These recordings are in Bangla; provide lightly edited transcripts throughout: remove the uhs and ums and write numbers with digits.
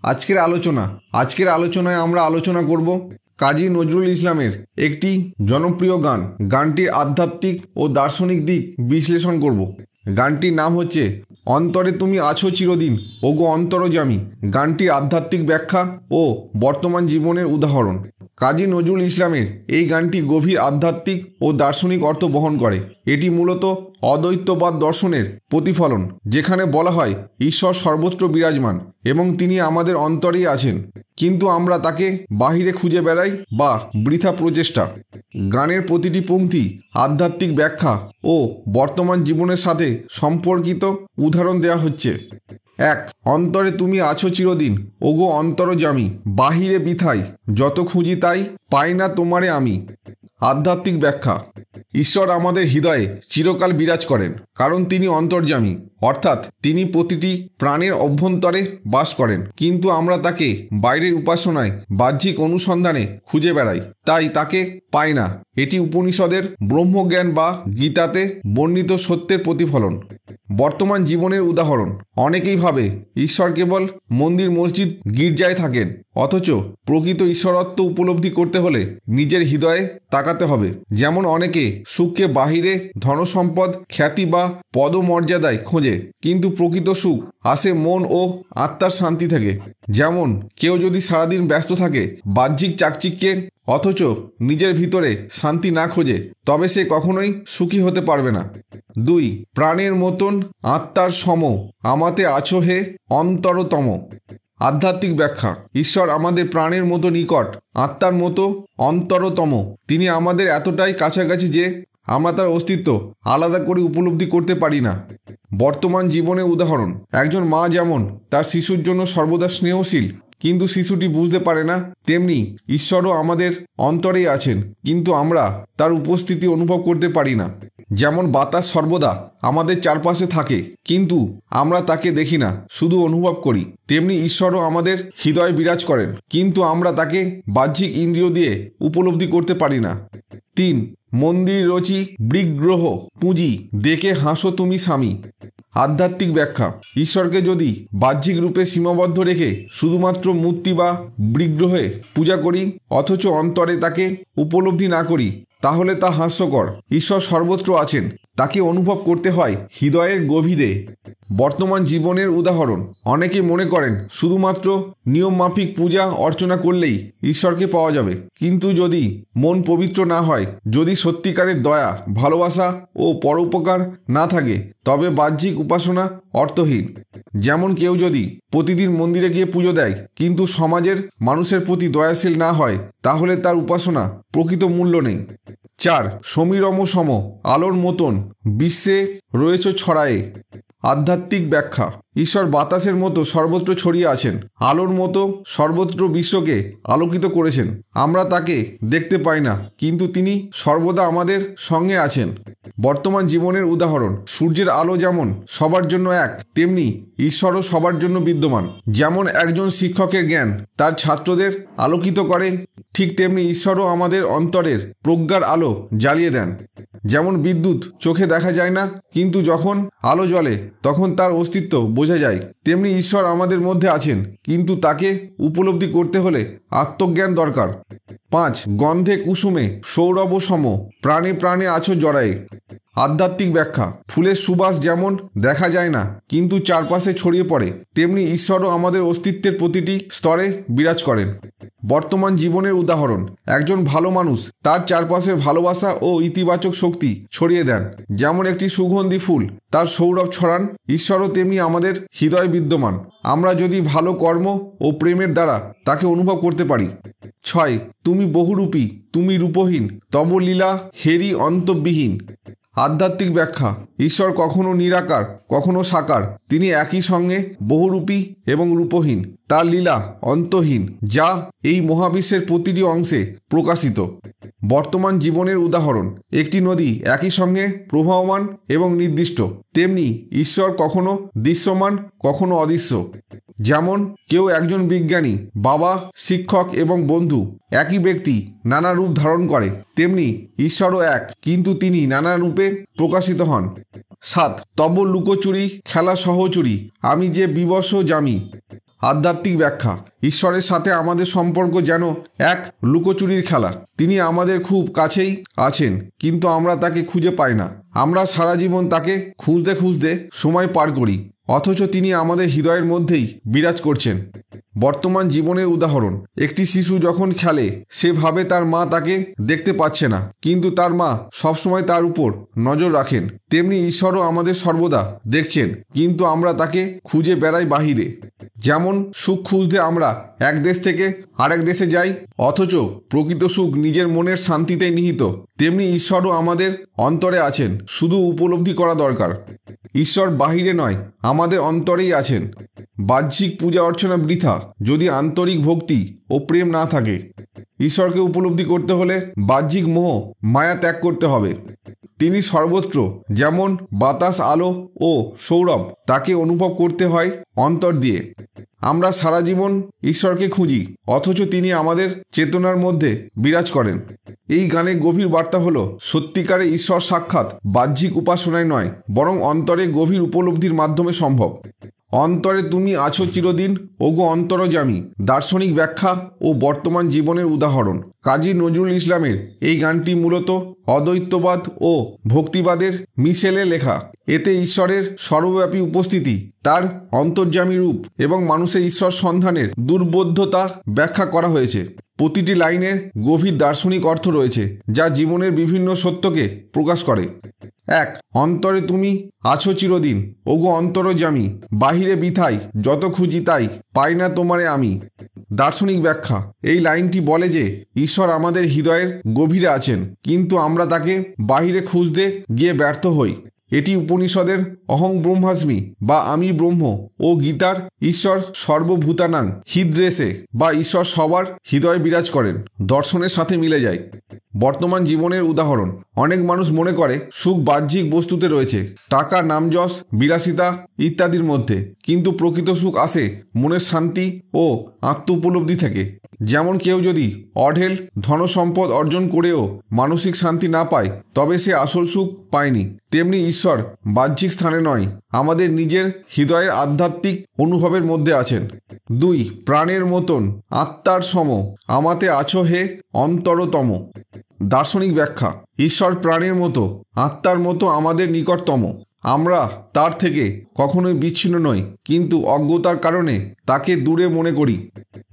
আজকের আলোচনায় আমরা আলোচনা করব কাজী নজরুল ইসলামের একটি জনপ্রিয় গান। গানটির আধ্যাত্মিক ও দার্শনিক দিক বিশ্লেষণ করব। গানটির নাম হচ্ছে অন্তরে তুমি আছো চিরদিন ওগো অন্তরজামী। গানটির আধ্যাত্মিক ব্যাখ্যা ও বর্তমান জীবনের উদাহরণ। কাজী নজরুল ইসলামের এই গানটি গভীর আধ্যাত্মিক ও দার্শনিক অর্থ বহন করে। এটি মূলত অদ্বৈতবাদ দর্শনের প্রতিফলন, যেখানে বলা হয় ঈশ্বর সর্বত্র বিরাজমান এবং তিনি আমাদের অন্তরেই আছেন, কিন্তু আমরা তাকে বাহিরে খুঁজে বেড়াই বা বৃথা প্রচেষ্টা। গানের প্রতিটি পংক্তি আধ্যাত্মিক ব্যাখ্যা ও বর্তমান জীবনের সাথে সম্পর্কিত উদাহরণ দেওয়া হচ্ছে। 1. অন্তরে তুমি আছো চিরদিন ওগো অন্তরজামী। বাহিরে বিথাই যত খুঁজি তাই পাই না তোমারে আমি। আধ্যাত্মিক ব্যাখ্যা: ঈশ্বর আমাদের হৃদয়ে চিরকাল বিরাজ করেন, কারণ তিনি অন্তর্যামী, অর্থাৎ তিনি প্রতিটি প্রাণের অভ্যন্তরে বাস করেন, কিন্তু আমরা তাকে বাইরের উপাসনায় বাহ্যিক অনুসন্ধানে খুঁজে বেড়াই, তাই তাকে পাই না। এটি উপনিষদের ব্রহ্মজ্ঞান বা গীতাতে বর্ণিত সত্যের প্রতিফলন। বর্তমান জীবনের উদাহরণ: অনেকেই ভাবে ঈশ্বর কেবল মন্দির মসজিদ গির্জায় থাকেন, অথচ প্রকৃত ঈশ্বরত্ব উপলব্ধি করতে হলে নিজের হৃদয়ে তাকাতে হবে। যেমন অনেকে সুখকে বাহিরে ধনসম্পদ, খ্যাতি বা পদমর্যাদায় খোঁজে, কিন্তু প্রকৃত সুখ আসে মন ও আত্মার শান্তি থেকে। যেমন কেউ যদি সারাদিন ব্যস্ত থাকে বাহ্যিক চাকচিক্যে, অথচ নিজের ভিতরে শান্তি না খোঁজে, তবে সে কখনোই সুখী হতে পারবে না। 2. প্রাণের মতন আত্মার সম আমাতে আছো হে অন্তরতম। আধ্যাত্মিক ব্যাখ্যা: ঈশ্বর আমাদের প্রাণের মতো নিকট, আত্মার মতো অন্তরতম। তিনি আমাদের এতটাই কাছাকাছি যে আমরা তার অস্তিত্ব আলাদা করে উপলব্ধি করতে পারি না। বর্তমান জীবনের উদাহরণ: একজন মা যেমন তার শিশুর জন্য সর্বদা স্নেহশীল, কিন্তু শিশুটি বুঝতে পারে না, তেমনি ঈশ্বরও আমাদের অন্তরেই আছেন, কিন্তু আমরা তার উপস্থিতি অনুভব করতে পারি না। যেমন বাতাস সর্বদা আমাদের চারপাশে থাকে, কিন্তু আমরা তাকে দেখি না, শুধু অনুভব করি, তেমনি ঈশ্বরও আমাদের হৃদয়ে বিরাজ করেন, কিন্তু আমরা তাকে বাহ্যিক ইন্দ্রিয় দিয়ে উপলব্ধি করতে পারি না। 3. মন্দির রচি বৃগ্রহ পুঁজি দেখে হাসো তুমি স্বামী। আধ্যাত্মিক ব্যাখ্যা: ঈশ্বরকে যদি বাহ্যিক রূপে সীমাবদ্ধ রেখে শুধুমাত্র মূর্তি বা বিগ্রহে পূজা করি, অথচ অন্তরে তাকে উপলব্ধি না করি, তাহলে তা হাস্যকর। ঈশ্বর সর্বত্র আছেন, তাকে অনুভব করতে হয় হৃদয়ের গভীরে। বর্তমান জীবনের উদাহরণ: অনেকে মনে করেন শুধুমাত্র নিয়মমাফিক পূজা অর্চনা করলেই ঈশ্বরকে পাওয়া যাবে, কিন্তু যদি মন পবিত্র না হয়, যদি সত্যিকারের দয়া, ভালোবাসা ও পরোপকার না থাকে, তবে বাহ্যিক উপাসনা অর্থহীন। যেমন কেউ যদি প্রতিদিন মন্দিরে গিয়ে পুজো দেয়, কিন্তু সমাজের মানুষের প্রতি দয়াশীল না হয়, তাহলে তার উপাসনা প্রকৃত মূল্য নেই। 4. সমীরম সম আলোর মতন বিশ্বে রয়েছ ছড়ায়ে। আধ্যাত্মিক ব্যাখ্যা: ঈশ্বর বাতাসের মতো সর্বত্র ছড়িয়ে আছেন, আলোর মতো সর্বত্র বিশ্বকে আলোকিত করেছেন। আমরা তাকে দেখতে পাই না, কিন্তু তিনি সর্বদা আমাদের সঙ্গে আছেন। বর্তমান জীবনের উদাহরণ: সূর্যের আলো যেমন সবার জন্য এক, তেমনি ঈশ্বরও সবার জন্য বিদ্যমান। যেমন একজন শিক্ষকের জ্ঞান তার ছাত্রদের আলোকিত করে, ঠিক তেমনি ঈশ্বরও আমাদের অন্তরের প্রজ্ঞার আলো জ্বালিয়ে দেন। যেমন বিদ্যুৎ চোখে দেখা যায় না, কিন্তু যখন আলো জ্বলে তখন তার অস্তিত্ব বোঝা যায়, তেমনি ঈশ্বর আমাদের মধ্যে আছেন, কিন্তু তাকে উপলব্ধি করতে হলে আত্মজ্ঞান দরকার। 5. গন্ধে কুসুমে সৌরভ সম প্রাণে প্রাণে আছো জড়ায়ে। আধ্যাত্মিক ব্যাখ্যা: ফুলের সুবাস যেমন দেখা যায় না, কিন্তু চারপাশে ছড়িয়ে পড়ে, তেমনি ঈশ্বরও আমাদের অস্তিত্বের প্রতিটি স্তরে বিরাজ করেন। বর্তমান জীবনের উদাহরণ: একজন ভালো মানুষ তার চারপাশের ভালোবাসা ও ইতিবাচক শক্তি ছড়িয়ে দেন। যেমন একটি সুগন্ধি ফুল তার সৌরভ ছড়ান, ঈশ্বরও তেমনি আমাদের হৃদয়ে বিদ্যমান। আমরা যদি ভালো কর্ম ও প্রেমের দ্বারা তাকে অনুভব করতে পারি। 6. তুমি বহুরূপী তুমি রূপহীন তব লীলা হেরি অন্তবিহীন। আধ্যাত্মিক ব্যাখ্যা: ঈশ্বর কখনো নিরাকার, কখনো সাকার, তিনি একই সঙ্গে বহুরূপী এবং রূপহীন। তার লীলা অন্তহীন, যা এই মহাবিশ্বের প্রতিটি অংশে প্রকাশিত। বর্তমান জীবনের উদাহরণ: একটি নদী একই সঙ্গে প্রবাহমান এবং নির্দিষ্ট, তেমনি ঈশ্বর কখনো দৃশ্যমান, কখনো অদৃশ্য। যেমন কেউ একজন বিজ্ঞানী, বাবা, শিক্ষক এবং বন্ধু একই ব্যক্তি নানা রূপ ধারণ করে, তেমনি ঈশ্বরও এক, কিন্তু তিনি নানা রূপে প্রকাশিত হন। 7. তব লুকোচুরি খেলা সহচুরি আমি যে বিবশ জামি। আধ্যাত্মিক ব্যাখ্যা। ঈশ্বরের সাথে আমাদের সম্পর্ক যেন এক লুকোচুরির খেলা। তিনি আমাদের খুব কাছেই আছেন, কিন্তু আমরা তাকে খুঁজে পাই না। আমরা সারা জীবন তাকে খুঁজতে খুঁজতে সময় পার করি, অথচ তিনি আমাদের হৃদয়ের মধ্যেই বিরাজ করছেন। বর্তমান জীবনের উদাহরণ। একটি শিশু যখন খেলে, সে ভাবে তার মা তাকে দেখতে পাচ্ছে না, কিন্তু তার মা সবসময় তার উপর নজর রাখেন। তেমনি ঈশ্বরও আমাদের সর্বদা দেখছেন, কিন্তু আমরা তাকে খুঁজে বেড়াই বাহিরে। যেমন সুখ খুঁজতে আমরা এক দেশ থেকে আরেক দেশে যাই, অথচ প্রকৃত সুখ নিজের মনের শান্তিতে নিহিত। তেমনি ঈশ্বরও আমাদের অন্তরে আছেন, শুধু উপলব্ধি করা দরকার। ঈশ্বর বাহিরে নয়, আমাদের অন্তরেই আছেন। বাহ্যিক পূজা অর্চনা বৃথা যদি আন্তরিক ভক্তি ও প্রেম না থাকে। ঈশ্বরকে উপলব্ধি করতে হলে বাহ্যিক মোহ মায়া ত্যাগ করতে হবে। তিনি সর্বত্র, যেমন বাতাস, আলো ও সৌরভ, তাকে অনুভব করতে হয় অন্তর দিয়ে। আমরা সারা জীবন ঈশ্বরকে খুঁজি, অথচ তিনি আমাদের চেতনার মধ্যে বিরাজ করেন। এই গানের গভীর বার্তা হলো, সত্যিকারে ঈশ্বর সাক্ষাৎ বাহ্যিক উপাসনায় নয়, বরং অন্তরে গভীর উপলব্ধির মাধ্যমে সম্ভব। অন্তরে তুমি আছো চিরদিন, ওগো অন্তরজামী। দার্শনিক ব্যাখ্যা ও বর্তমান জীবনের উদাহরণ। কাজী নজরুল ইসলামের এই গানটি মূলত অদ্বৈতবাদ ও ভক্তিবাদের মিশেলে লেখা। এতে ঈশ্বরের সর্বব্যাপী উপস্থিতি, তার অন্তর্যামী রূপ এবং মানুষের ঈশ্বর সন্ধানের দুর্বোধ্যতা ব্যাখ্যা করা হয়েছে। প্রতিটি লাইনের গভীর দার্শনিক অর্থ রয়েছে, যা জীবনের বিভিন্ন সত্যকে প্রকাশ করে। 1. অন্তরে তুমি আছো চিরদিন, ওগো অন্তরজামী। বাহিরে বিথাই যত খুঁজি তাই পাই না তোমারে আমি। দার্শনিক ব্যাখ্যা। এই লাইনটি বলে যে ঈশ্বর আমাদের হৃদয়ের গভীরে আছেন, কিন্তু আমরা তাকে বাহিরে খুঁজতে গিয়ে ব্যর্থ হই। এটি উপনিষদের অহং ব্রহ্মাস্মি বা আমি ব্রহ্ম ও গীতার ঈশ্বর সর্বভূতানাং হৃদ্রেশে বা ঈশ্বর সবার হৃদয়ে বিরাজ করেন দর্শনের সাথে মিলে যায়। বর্তমান জীবনের উদাহরণ। অনেক মানুষ মনে করে সুখ বাহ্যিক বস্তুতে রয়েছে, টাকা, নামযশ, বিলাসিতা ইত্যাদির মধ্যে, কিন্তু প্রকৃত সুখ আসে মনের শান্তি ও আত্ম উপলব্ধি থেকে। যেমন কেউ যদি অঢেল ধনসম্পদ অর্জন করেও মানসিক শান্তি না পায়, তবে সে আসল সুখ পায়নি। তেমনি ঈশ্বর বাহ্যিক স্থানে নয়, আমাদের নিজের হৃদয়ের আধ্যাত্মিক অনুভবের মধ্যে আছেন। 2. প্রাণের মতন আত্মার সম আমাতে আছো হে অন্তরতম। দার্শনিক ব্যাখ্যা। ঈশ্বর প্রাণের মতো, আত্মার মতো আমাদের নিকটতম। আমরা তার থেকে কখনোই বিচ্ছিন্ন নই, কিন্তু অজ্ঞতার কারণে তাকে দূরে মনে করি।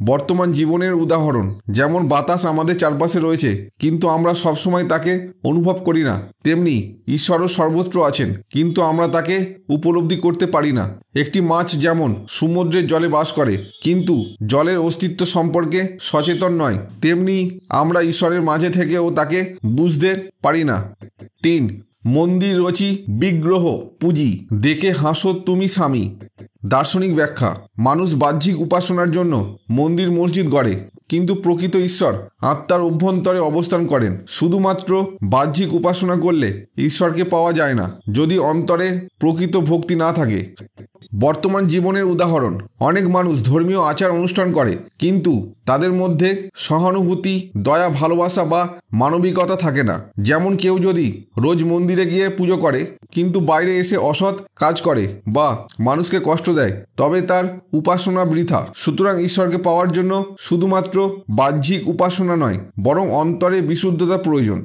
বর্তমান জীবনের উদাহরণ। যেমন বাতাস আমাদের চারপাশে রয়েছে, কিন্তু আমরা সবসময় তাকে অনুভব করি না, তেমনি ঈশ্বরও সর্বত্র আছেন, কিন্তু আমরা তাকে উপলব্ধি করতে পারি না। একটি মাছ যেমন সমুদ্রের জলে বাস করে, কিন্তু জলের অস্তিত্ব সম্পর্কে সচেতন নয়, তেমনি আমরা ঈশ্বরের মাঝে থেকেও তাকে বুঝতে পারি না। 3. মন্দির রচি বিগ্রহ পুঁজি, দেখে হাসো তুমি স্বামী। দার্শনিক ব্যাখ্যা। মানুষ বাহ্যিক উপাসনার জন্য মন্দির মসজিদ গড়ে, কিন্তু প্রকৃত ঈশ্বর আত্মার অভ্যন্তরে অবস্থান করেন। শুধুমাত্র বাহ্যিক উপাসনা করলে ঈশ্বরকে পাওয়া যায় না, যদি অন্তরে প্রকৃত ভক্তি না থাকে। বর্তমান জীবনের উদাহরণ। অনেক মানুষ ধর্মীয় আচার অনুষ্ঠান করে, কিন্তু তাদের মধ্যে সহানুভূতি, দয়া, ভালোবাসা বা মানবিকতা থাকে না। যেমন কেউ যদি রোজ মন্দিরে গিয়ে পুজো করে, কিন্তু বাইরে এসে অসৎ কাজ করে বা মানুষকে কষ্ট দেয়, তবে তার উপাসনা বৃথা। সুতরাং ঈশ্বরকে পাওয়ার জন্য শুধুমাত্র বাহ্যিক উপাসনা নয়, বরং অন্তরে বিশুদ্ধতা প্রয়োজন।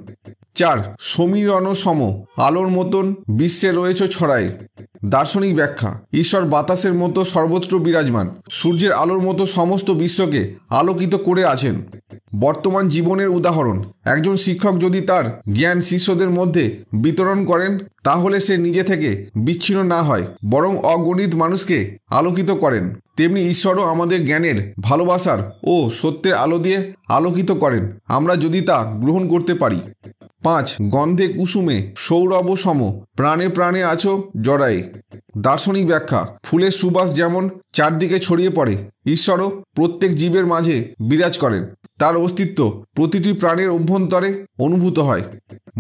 4. সমীরণ সম আলোর মতন বিশ্বে রয়েছে ছড়ায়। দার্শনিক ব্যাখ্যা। ঈশ্বর বাতাসের মতো সর্বত্র বিরাজমান, সূর্যের আলোর মতো সমস্ত বিশ্বকে আলোকিত করে আছেন। বর্তমান জীবনের উদাহরণ। একজন শিক্ষক যদি তার জ্ঞান শিষ্যদের মধ্যে বিতরণ করেন, তাহলে সে নিজে থেকে বিচ্ছিন্ন না হয়, বরং অগণিত মানুষকে আলোকিত করেন। তেমনি ঈশ্বরও আমাদের জ্ঞানের, ভালোবাসার ও সত্যের আলো দিয়ে আলোকিত করেন, আমরা যদি তা গ্রহণ করতে পারি। 5. গন্ধে কুসুমে সৌরভ সম প্রাণে প্রাণে আছো জড়ায়ে। দার্শনিক ব্যাখ্যা। ফুলের সুবাস যেমন চারদিকে ছড়িয়ে পড়ে, ঈশ্বরও প্রত্যেক জীবের মাঝে বিরাজ করেন। তার অস্তিত্ব প্রতিটি প্রাণের অভ্যন্তরে অনুভূত হয়।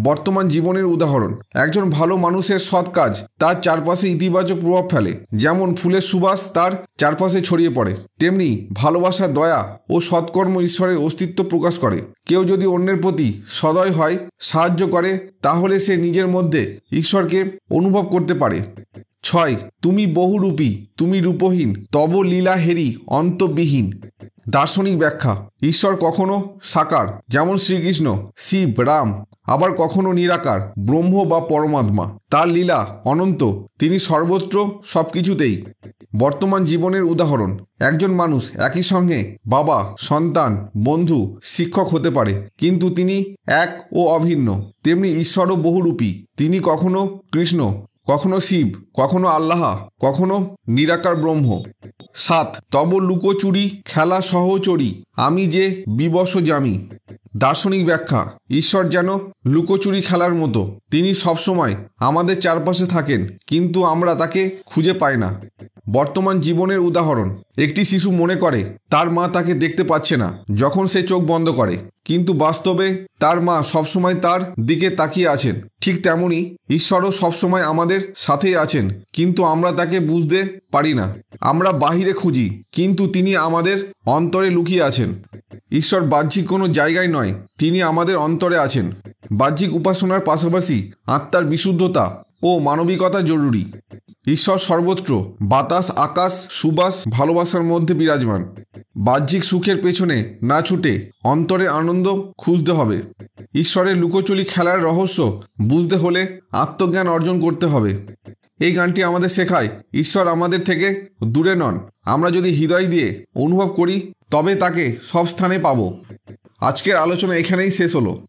বর্তমান জীবনের উদাহরণ। একজন ভালো মানুষের সৎ কাজ তার চারপাশে ইতিবাচক প্রভাব ফেলে। যেমন ফুলের সুবাস তার চারপাশে ছড়িয়ে পড়ে, তেমনি ভালোবাসা, দয়া ও সৎকর্ম ঈশ্বরের অস্তিত্ব প্রকাশ করে। কেউ যদি অন্যের প্রতি সদয় হয়, সাহায্য করে, তাহলে সে নিজের মধ্যে ঈশ্বরকে অনুভব করতে পারে। ছয়, তুমি বহুরূপী, তুমি রূপহীন, তব লীলা হেরি অন্তবিহীন। দার্শনিক ব্যাখ্যা, ঈশ্বর কখনো সাকার যেমন শ্রীকৃষ্ণ, শিব, রাম, আবার কখনো নিরাকার ব্রহ্ম বা পরমাত্মা। তার লীলা অনন্ত, তিনি সর্বত্র সবকিছুতেই। বর্তমান জীবনের উদাহরণ, একজন মানুষ একই সঙ্গে বাবা, সন্তান, বন্ধু, শিক্ষক হতে পারে, কিন্তু তিনি এক ও অভিন্ন। তেমনি ঈশ্বরও বহুরূপী, তিনি কখনো কৃষ্ণ, কখনো শিব, কখনো আল্লাহ, কখনো নিরাকার ব্রহ্ম। 7, তব লুকোচুরি খেলা সহচরী, আমি যে বিবশ জামি। দার্শনিক ব্যাখ্যা, ঈশ্বর যেন লুকোচুরি খেলার মতো, তিনি সবসময় আমাদের চারপাশে থাকেন, কিন্তু আমরা তাকে খুঁজে পাই না। বর্তমান জীবনের উদাহরণ, একটি শিশু মনে করে তার মা তাকে দেখতে পাচ্ছে না যখন সে চোখ বন্ধ করে, কিন্তু বাস্তবে তার মা সবসময় তার দিকে তাকিয়ে আছেন। ঠিক তেমনি ঈশ্বরও সবসময় আমাদের সাথেই আছেন, কিন্তু আমরা তাকে বুঝতে পারি না। আমরা বাহিরে খুঁজি, কিন্তু তিনি আমাদের অন্তরে লুকিয়ে আছেন। ঈশ্বর বাহ্যিক কোনো জায়গায় নয়, তিনি আমাদের অন্তরে আছেন। বাহ্যিক উপাসনার পাশাপাশি আত্মার বিশুদ্ধতা ও মানবিকতা জরুরি। ঈশ্বর সর্বত্র, বাতাস, আকাশ, সুবাস, ভালোবাসার মধ্যে বিরাজমান। বাহ্যিক সুখের পেছনে না ছুটে অন্তরে আনন্দ খুঁজতে হবে। ঈশ্বরের লুকোচুরি খেলার রহস্য বুঝতে হলে আত্মজ্ঞান অর্জন করতে হবে। এই গানটি আমাদের শেখায় ঈশ্বর আমাদের থেকে দূরে নন, আমরা যদি হৃদয় দিয়ে অনুভব করি তবে তাকে সব স্থানে পাবো। আজকের আলোচনা এখানেই শেষ হলো।